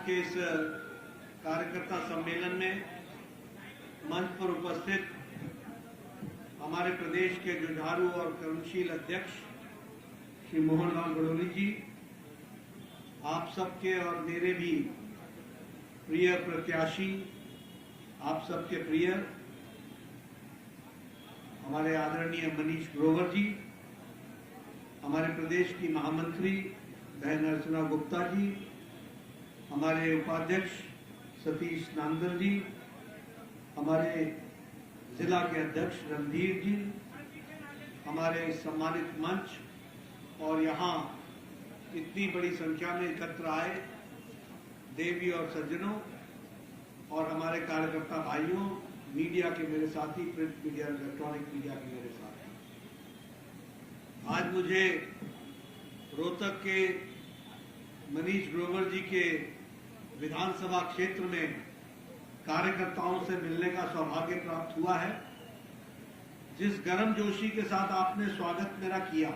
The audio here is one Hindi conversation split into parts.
के इस कार्यकर्ता सम्मेलन में मंच पर उपस्थित हमारे प्रदेश के जुझारू और कर्मशील अध्यक्ष श्री मोहन लाल बड़ोली जी, आप सबके और मेरे भी प्रिय प्रत्याशी, आप सबके प्रिय हमारे आदरणीय मनीष ग्रोवर जी, हमारे प्रदेश की महामंत्री बहन अर्चना गुप्ता जी, हमारे उपाध्यक्ष सतीश नांदल जी, हमारे जिला के अध्यक्ष रणधीर जी, हमारे सम्मानित मंच और यहाँ इतनी बड़ी संख्या में एकत्र आए देवी और सज्जनों और हमारे कार्यकर्ता भाइयों, मीडिया के मेरे साथी, प्रिंट मीडिया, इलेक्ट्रॉनिक मीडिया के मेरे साथी, आज मुझे रोहतक के मनीष ग्रोवर जी के विधानसभा क्षेत्र में कार्यकर्ताओं से मिलने का सौभाग्य प्राप्त हुआ है। जिस गर्मजोशी के साथ आपने स्वागत मेरा किया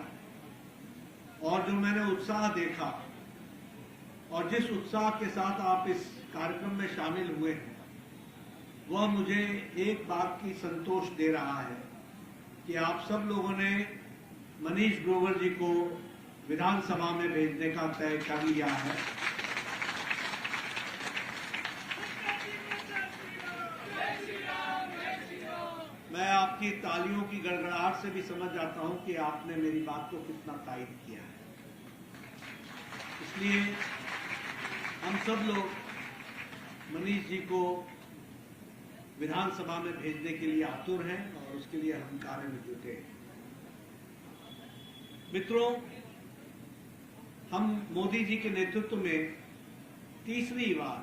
और जो मैंने उत्साह देखा और जिस उत्साह के साथ आप इस कार्यक्रम में शामिल हुए हैं, वह मुझे एक बात की संतोष दे रहा है कि आप सब लोगों ने मनीष ग्रोवर जी को विधानसभा में भेजने का तय कर लिया है। मैं आपकी तालियों की गड़गड़ाहट से भी समझ जाता हूं कि आपने मेरी बात को कितना तायद किया है। इसलिए हम सब लोग मनीष जी को विधानसभा में भेजने के लिए आतुर हैं और उसके लिए हम कार्य में जुटे हैं। मित्रों, हम मोदी जी के नेतृत्व में तीसरी बार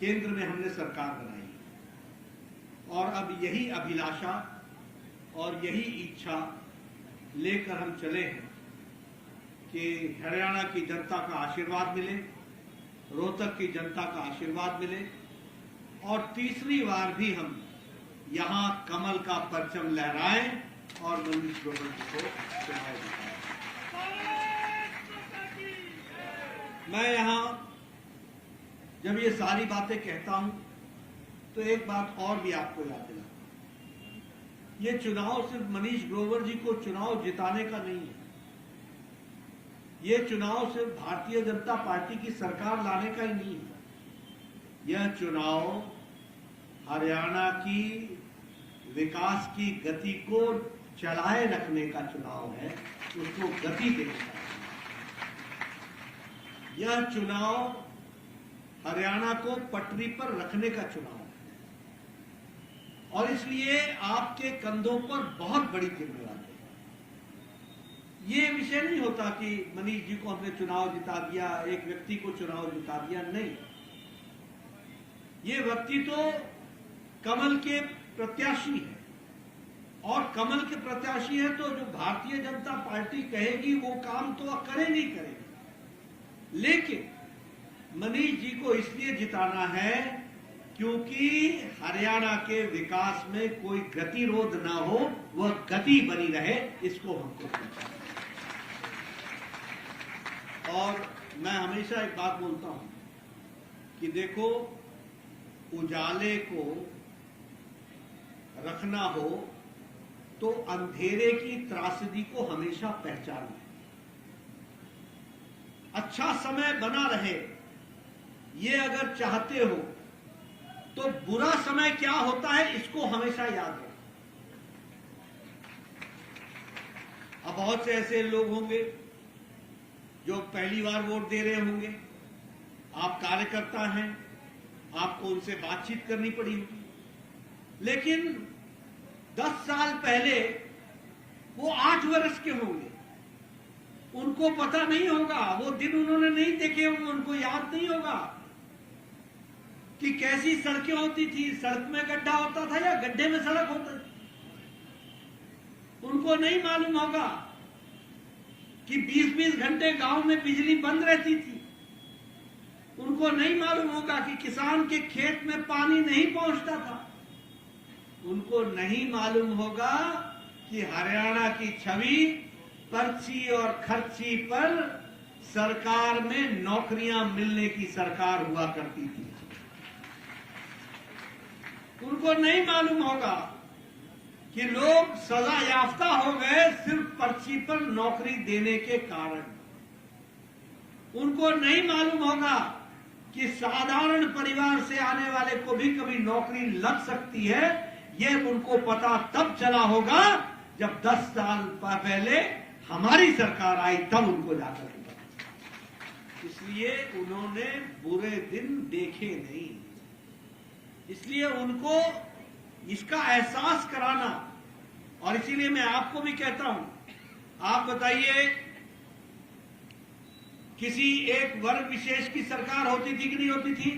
केंद्र में हमने सरकार बनाई और अब यही अभिलाषा और यही इच्छा लेकर हम चले हैं कि हरियाणा की जनता का आशीर्वाद मिले, रोहतक की जनता का आशीर्वाद मिले और तीसरी बार भी हम यहां कमल का परचम लहराएं और मनीष ग्रोवर जी को चुनाव जिताएं। मैं यहां जब ये सारी बातें कहता हूं तो एक बात और भी आपको याद दिलाता हूं। ये चुनाव सिर्फ मनीष ग्रोवर जी को चुनाव जिताने का नहीं है। ये चुनाव सिर्फ भारतीय जनता पार्टी की सरकार लाने का ही नहीं है। यह चुनाव हरियाणा की विकास की गति को चलाए रखने का चुनाव है, उसको गति देने का। यह चुनाव हरियाणा को पटरी पर रखने का चुनाव है और इसलिए आपके कंधों पर बहुत बड़ी जिम्मेदारी है। ये विषय नहीं होता कि मनीष जी को हमने चुनाव जिता दिया, एक व्यक्ति को चुनाव जिता दिया, नहीं। ये व्यक्ति तो कमल के प्रत्याशी है और कमल के प्रत्याशी है तो जो भारतीय जनता पार्टी कहेगी वो काम तो करेगी ही करेगी। लेकिन मनीष जी को इसलिए जिताना है क्योंकि हरियाणा के विकास में कोई गतिरोध ना हो, वह गति बनी रहे, इसको हमको सोचना है। और मैं हमेशा एक बात बोलता हूं कि देखो, उजाले को रखना हो तो अंधेरे की त्रासदी को हमेशा पहचानना। अच्छा समय बना रहे ये अगर चाहते हो तो बुरा समय क्या होता है इसको हमेशा याद रखो। अब बहुत से ऐसे लोग होंगे जो पहली बार वोट दे रहे होंगे, आप कार्यकर्ता हैं, आपको उनसे बातचीत करनी पड़ी होगी, लेकिन 10 साल पहले वो 8 वर्ष के होंगे, उनको पता नहीं होगा, वो दिन उन्होंने नहीं देखे होंगे, उनको याद नहीं होगा कि कैसी सड़कें होती थी, सड़क में गड्ढा होता था या गड्ढे में सड़क होता थी। उनको नहीं मालूम होगा कि 20-20 घंटे गांव में बिजली बंद रहती थी। उनको नहीं मालूम होगा कि किसान के खेत में पानी नहीं पहुंचता था। उनको नहीं मालूम होगा कि हरियाणा की छवि पर्ची और खर्ची पर सरकार में नौकरियां मिलने की सरकार हुआ करती थी। उनको नहीं मालूम होगा कि लोग सजा याफ्ता हो गए सिर्फ पर्ची पर नौकरी देने के कारण। उनको नहीं मालूम होगा कि साधारण परिवार से आने वाले को भी कभी नौकरी लग सकती है। ये उनको पता तब चला होगा जब 10 साल पहले हमारी सरकार आई, तब उनको जाकर पता। इसलिए उन्होंने बुरे दिन देखे नहीं, इसलिए उनको इसका एहसास कराना। और इसीलिए मैं आपको भी कहता हूं, आप बताइए, किसी एक वर्ग विशेष की सरकार होती थी कि नहीं होती थी?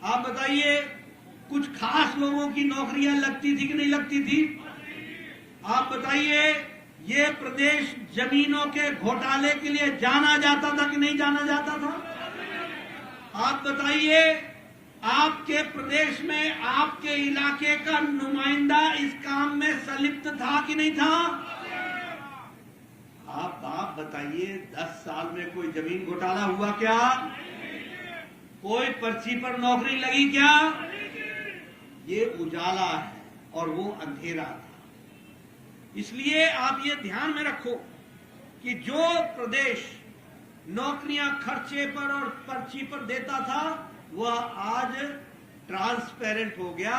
आप बताइए, कुछ खास लोगों की नौकरियां लगती थी कि नहीं लगती थी? आप बताइए, ये प्रदेश जमीनों के घोटाले के लिए जाना जाता था कि नहीं जाना जाता था? आप बताइए, आपके प्रदेश में आपके इलाके का नुमाइंदा इस काम में संलिप्त था कि नहीं था? आप बताइए, 10 साल में कोई जमीन घोटाला हुआ क्या? कोई पर्ची पर नौकरी लगी क्या? ये उजाला है और वो अंधेरा था। इसलिए आप ये ध्यान में रखो कि जो प्रदेश नौकरियां खर्चे पर और पर्ची पर देता था, वह आज ट्रांसपेरेंट हो गया।